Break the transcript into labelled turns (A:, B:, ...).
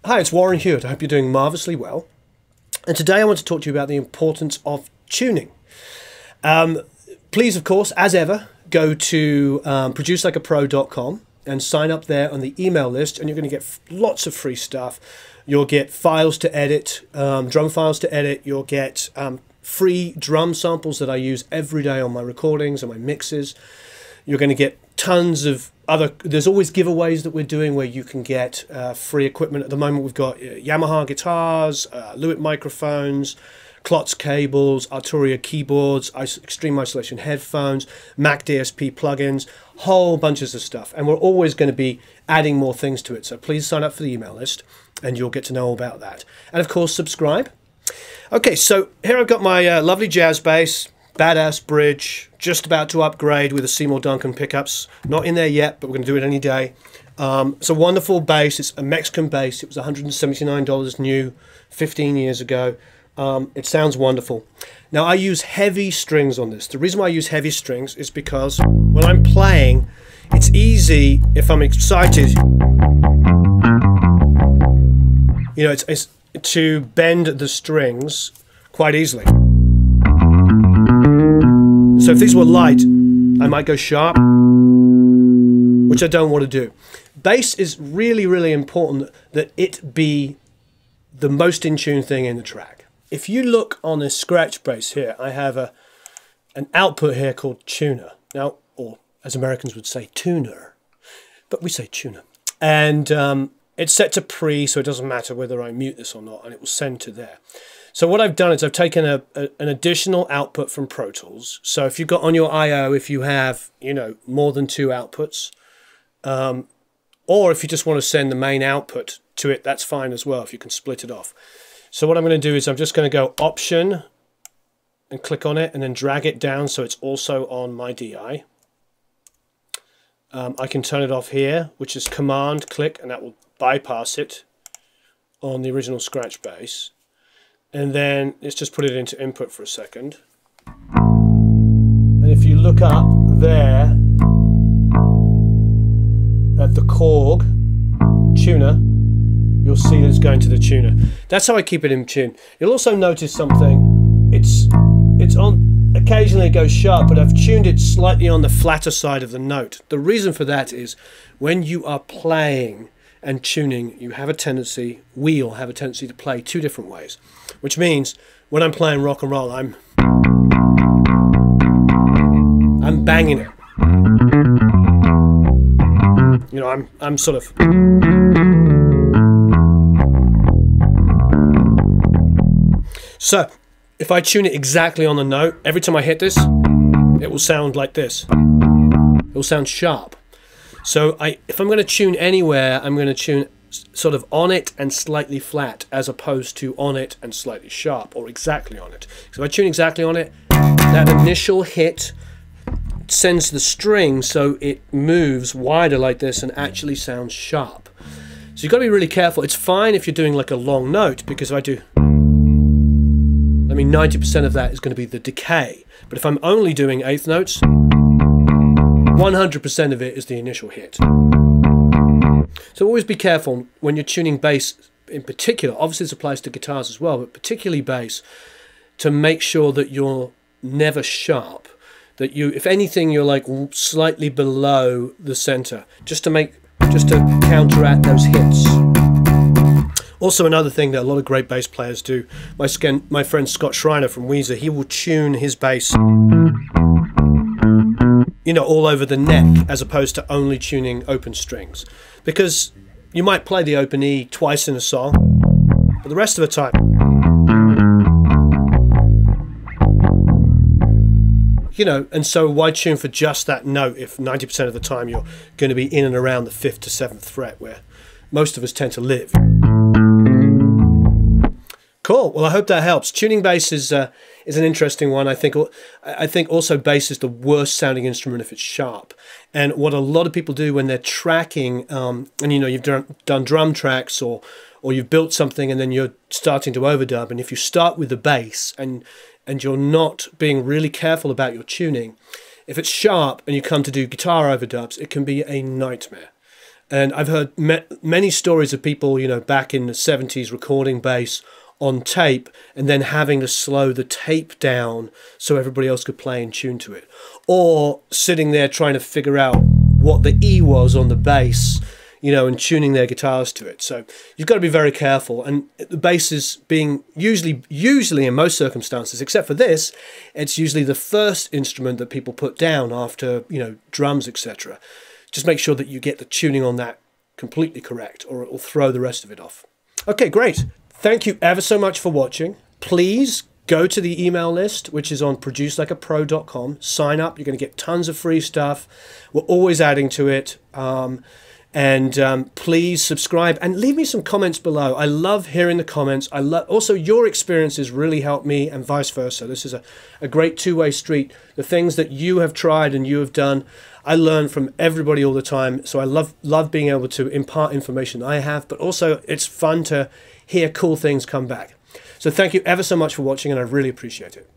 A: Hi, it's Warren Huart. I hope you're doing marvellously well. And today I want to talk to you about the importance of tuning. Please, of course, as ever, go to producelikeapro.com and sign up there on the email list, and you're going to get lots of free stuff. You'll get files to edit, drum files to edit. You'll get free drum samples that I use every day on my recordings and my mixes. You're going to get tons of other, there's always giveaways that we're doing where you can get free equipment. At the moment we've got Yamaha guitars, Lewitt microphones, Klotz cables, Arturia keyboards, extreme isolation headphones, Mac DSP plugins, whole bunches of stuff. And we're always going to be adding more things to it. So please sign up for the email list and you'll get to know all about that. And of course, subscribe. Okay, so here I've got my lovely jazz bass, badass bridge, just about to upgrade with the Seymour Duncan pickups. Not in there yet, but we're going to do it any day. It's a wonderful bass. It's a Mexican bass. It was $179 new 15 years ago. It sounds wonderful. Now, I use heavy strings on this. The reason why I use heavy strings is because when I'm playing, it's easy if I'm excited, you know, it's to bend the strings quite easily. So if these were light, I might go sharp, which I don't want to do. Bass is really, really important that it be the most in tune thing in the track. If you look on this scratch bass here, I have an output here called tuner. Now, or as Americans would say, tuner, but we say tuner. And it's set to pre, so it doesn't matter whether I mute this or not, and it will send to there. So what I've done is I've taken an additional output from Pro Tools. So if you've got on your I/O, if you have, you know, more than 2 outputs, or if you just want to send the main output to it, that's fine as well if you can split it off. So what I'm going to do is I'm just going to go Option and click on it and then drag it down so it's also on my DI. I can turn it off here, which is Command click, and that will bypass it on the original scratch bass. And then let's just put it into input for a second. And if you look up there at the Korg Tuna, you'll see that it's going to the tuner. That's how I keep it in tune. You'll also notice something. It's on, occasionally it goes sharp, but I've tuned it slightly on the flatter side of the note. The reason for that is when you are playing and tuning, you have a tendency, we all have a tendency to play 2 different ways. Which means when I'm playing rock and roll, I'm banging it. You know, I'm sort of. So if I tune it exactly on the note, every time I hit this, it will sound like this. It will sound sharp. So if I'm going to tune anywhere, I'm going to tune sort of on it and slightly flat, as opposed to on it and slightly sharp, or exactly on it. So if I tune exactly on it, that initial hit sends the string so it moves wider like this and actually sounds sharp. So you've got to be really careful. It's fine if you're doing like a long note, because if I do, I mean 90% of that is going to be the decay. But if I'm only doing 1/8 notes, 100% of it is the initial hit. So always be careful when you're tuning bass in particular. Obviously this applies to guitars as well, but particularly bass, to make sure that you're never sharp. That you, if anything, you're like slightly below the center, just to counteract those hits. Also, another thing that a lot of great bass players do, my friend Scott Schreiner from Weezer, he will tune his bass, you know, all over the neck, as opposed to only tuning open strings. Because you might play the open E twice in a song, but the rest of the time, you know, and so why tune for just that note if 90% of the time you're going to be in and around the 5th to 7th fret, where most of us tend to live. Cool. Well, I hope that helps. Tuning bass is an interesting one. I think also bass is the worst sounding instrument if it's sharp. And what a lot of people do when they're tracking, and you know, you've done drum tracks or you've built something and then you're starting to overdub, and if you start with the bass and you're not being really careful about your tuning, if it's sharp and you come to do guitar overdubs, it can be a nightmare. And I've heard many stories of people, you know, back in the 70s recording bass on tape and then having to slow the tape down so everybody else could play and tune to it. Or sitting there trying to figure out what the E was on the bass, you know, and tuning their guitars to it. So you've got to be very careful. And the bass is being usually in most circumstances, except for this, it's usually the first instrument that people put down after, you know, drums, etc. Just make sure that you get the tuning on that completely correct, or it will throw the rest of it off. Okay, great. Thank you ever so much for watching. Please go to the email list, which is on producelikeapro.com. Sign up. You're going to get tons of free stuff. We're always adding to it. Please subscribe and leave me some comments below. I love hearing the comments. Also, your experiences really help me, and vice versa. This is a great two-way street. The things that you have tried and you have done, I learn from everybody all the time. So I love being able to impart information I have, but also it's fun to hear cool things come back. So thank you ever so much for watching, and I really appreciate it.